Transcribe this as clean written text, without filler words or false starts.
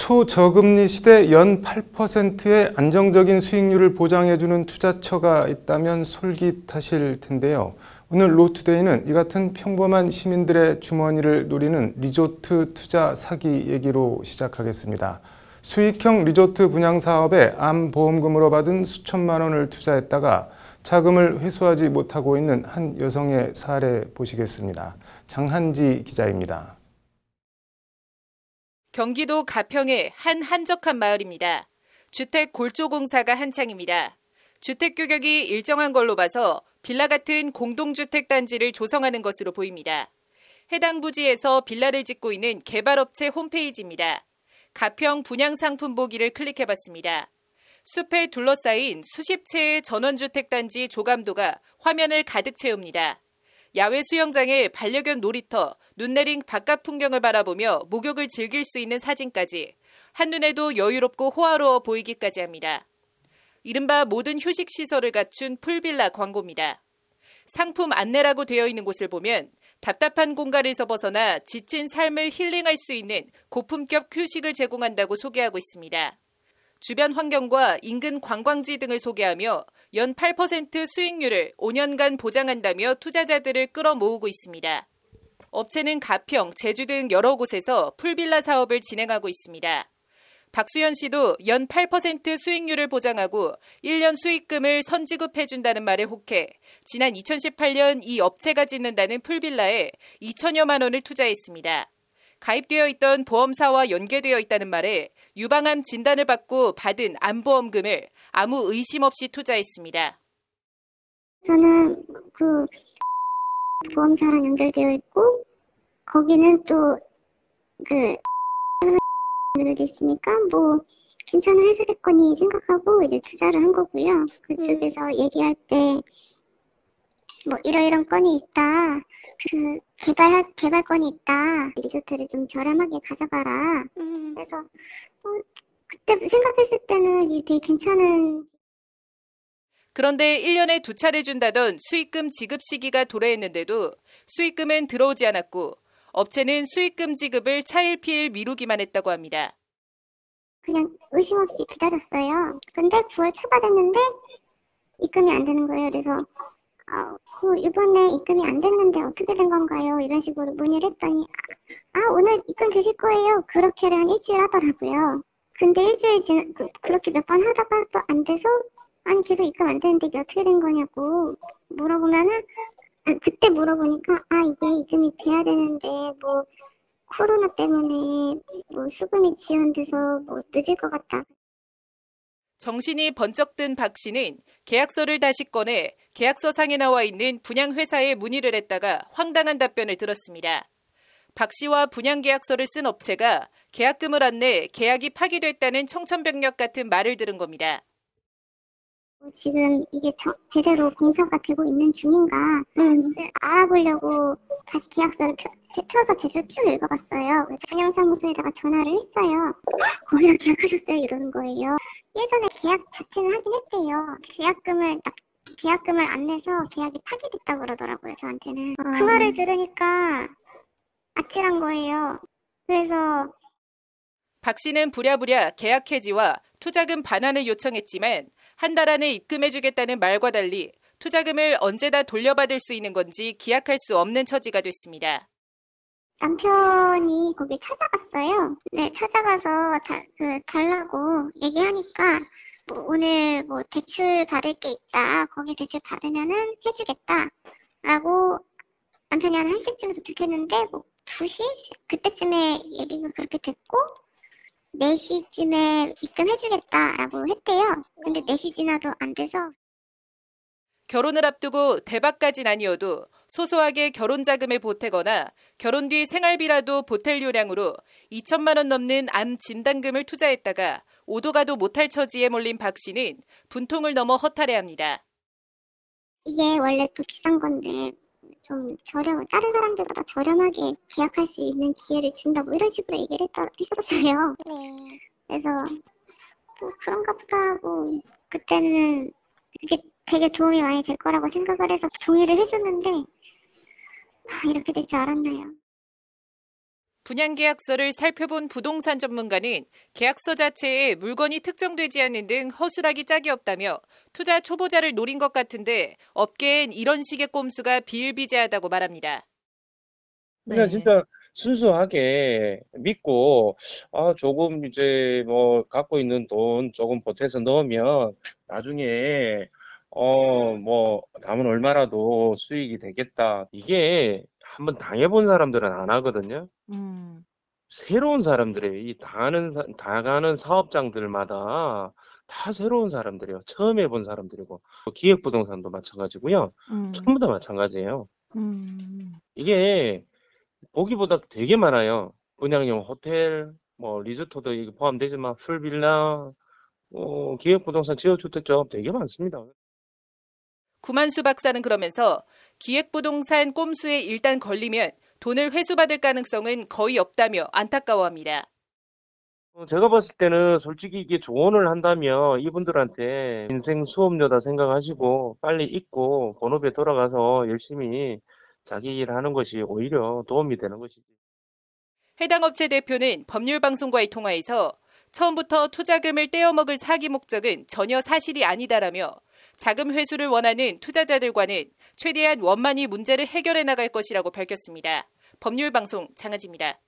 초저금리 시대 연 8%의 안정적인 수익률을 보장해주는 투자처가 있다면 솔깃하실 텐데요. 오늘 로투데이는 이 같은 평범한 시민들의 주머니를 노리는 리조트 투자 사기 얘기로 시작하겠습니다. 수익형 리조트 분양 사업에 암보험금으로 받은 수천만 원을 투자했다가 자금을 회수하지 못하고 있는 한 여성의 사례 보시겠습니다. 장한지 기자입니다. 경기도 가평의 한 한적한 마을입니다. 주택 골조공사가 한창입니다. 주택 규격이 일정한 걸로 봐서 빌라 같은 공동주택 단지를 조성하는 것으로 보입니다. 해당 부지에서 빌라를 짓고 있는 개발업체 홈페이지입니다. 가평 분양상품 보기를 클릭해봤습니다. 숲에 둘러싸인 수십 채의 전원주택 단지 조감도가 화면을 가득 채웁니다. 야외 수영장에 반려견 놀이터, 눈 내린 바깥 풍경을 바라보며 목욕을 즐길 수 있는 사진까지 한눈에도 여유롭고 호화로워 보이기까지 합니다. 이른바 모든 휴식시설을 갖춘 풀빌라 광고입니다. 상품 안내라고 되어 있는 곳을 보면 답답한 공간에서 벗어나 지친 삶을 힐링할 수 있는 고품격 휴식을 제공한다고 소개하고 있습니다. 주변 환경과 인근 관광지 등을 소개하며 연 8% 수익률을 5년간 보장한다며 투자자들을 끌어모으고 있습니다. 업체는 가평, 제주 등 여러 곳에서 풀빌라 사업을 진행하고 있습니다. 박수현 씨도 연 8% 수익률을 보장하고 1년 수익금을 선지급해준다는 말에 혹해 지난 2018년 이 업체가 짓는다는 풀빌라에 2천여만 원을 투자했습니다. 가입되어 있던 보험사와 연계되어 있다는 말에 유방암 진단을 받고 받은 암보험금을 아무 의심 없이 투자했습니다. 저는 보험사랑 연결되어 있고 거기는 또 있으니까 괜찮은 회사겠거니 생각하고 이제 투자를 한 거고요. 그쪽에서 얘기할 때 이런 건이 있다. 개발 건이 있다. 리조트를 좀 저렴하게 가져가라. 그래서 그때 생각했을 때는 이게 되게 괜찮은. 그런데 1년에 2차례 준다던 수익금 지급 시기가 도래했는데도 수익금은 들어오지 않았고 업체는 수익금 지급을 차일피일 미루기만 했다고 합니다. 그냥 의심 없이 기다렸어요. 근데 9월 초가 됐는데 입금이 안 되는 거예요. 그래서 이번에 입금이 안 됐는데 어떻게 된 건가요? 이런 식으로 문의를 했더니 오늘 입금 되실 거예요. 그렇게를 한 일주일 하더라고요. 근데 일주일 그렇게 몇 번 하다가 또 안 돼서 계속 입금 안 되는데 이게 어떻게 된 거냐고 물어보면은 그때 물어보니까 이게 입금이 돼야 되는데 코로나 때문에 수금이 지연돼서 늦을 것 같다. 정신이 번쩍 든 박 씨는 계약서를 다시 꺼내 계약서상에 나와 있는 분양회사에 문의를 했다가 황당한 답변을 들었습니다. 박 씨와 분양계약서를 쓴 업체가 계약금을 안 내 계약이 파기됐다는 청천벽력 같은 말을 들은 겁니다. 지금 이게 제대로 공사가 되고 있는 중인가 알아보려고 다시 계약서를 펴서 제대로 쭉 읽어봤어요. 분양사무소에다가 전화를 했어요. 거기랑 계약하셨어요? 이러는 거예요. 예전에 계약 자체는 하긴 했대요. 계약금을 안 내서 계약이 파기됐다고 그러더라고요, 저한테는. 그 말을 들으니까 아찔한 거예요. 그래서 박 씨는 부랴부랴 계약 해지와 투자금 반환을 요청했지만 한 달 안에 입금해주겠다는 말과 달리 투자금을 언제 다 돌려받을 수 있는 건지 기약할 수 없는 처지가 됐습니다. 남편이 거기 찾아갔어요. 네, 찾아가서 달라고 얘기하니까 오늘 대출 받을 게 있다. 거기 대출 받으면은 해주겠다. 라고 남편이 한 1시쯤에 도착했는데 2시? 그때쯤에 얘기가 그렇게 됐고 4시쯤에 입금해주겠다라고 했대요. 근데 4시 지나도 안 돼서. 결혼을 앞두고 대박까진 아니어도 소소하게 결혼자금을 보태거나 결혼 뒤 생활비라도 보탤 요량으로 2천만 원 넘는 암 진단금을 투자했다가 오도 가도 못할 처지에 몰린 박 씨는 분통을 넘어 허탈해합니다. 이게 원래 또 비싼 건데 좀 다른 사람들보다 저렴하게 계약할 수 있는 기회를 준다고 이런 식으로 얘기를 했었어요. 네. 그래서 그런가 보다 하고 그때는 그게 되게 도움이 많이 될 거라고 생각을 해서 동의를 해줬는데 이렇게 될 줄 알았나요? 분양계약서를 살펴본 부동산 전문가는 계약서 자체에 물건이 특정되지 않는 등 허술하기 짝이 없다며 투자 초보자를 노린 것 같은데 업계엔 이런 식의 꼼수가 비일비재하다고 말합니다. 그냥 진짜 순수하게 믿고, 조금 이제 뭐 갖고 있는 돈 조금 보태서 넣으면 나중에, 뭐 남은 얼마라도 수익이 되겠다. 이게 한번 당해본 사람들은 안 하거든요. 새로운 사람들이에요. 이 당하는 사업장들마다 다 새로운 사람들이에요. 처음 해본 사람들이고, 기획부동산도 마찬가지고요. 전부 다 마찬가지예요. 이게 보기보다 되게 많아요. 분양용 호텔, 뭐 리조트도 이게 포함되지만 풀빌라, 기획부동산 지역주택조합 되게 많습니다. 구만수 박사는 그러면서 기획부동산 꼼수에 일단 걸리면 돈을 회수받을 가능성은 거의 없다며 안타까워합니다. 제가 봤을 때는 솔직히 이게 조언을 한다면 이분들한테 인생 수업료다 생각하시고 빨리 잊고 본업에 돌아가서 열심히 자기 일 하는 것이 오히려 도움이 되는 것이지. 해당 업체 대표는 법률방송과의 통화에서 처음부터 투자금을 떼어먹을 사기 목적은 전혀 사실이 아니다라며 자금 회수를 원하는 투자자들과는 최대한 원만히 문제를 해결해 나갈 것이라고 밝혔습니다. 법률방송 장하지입니다.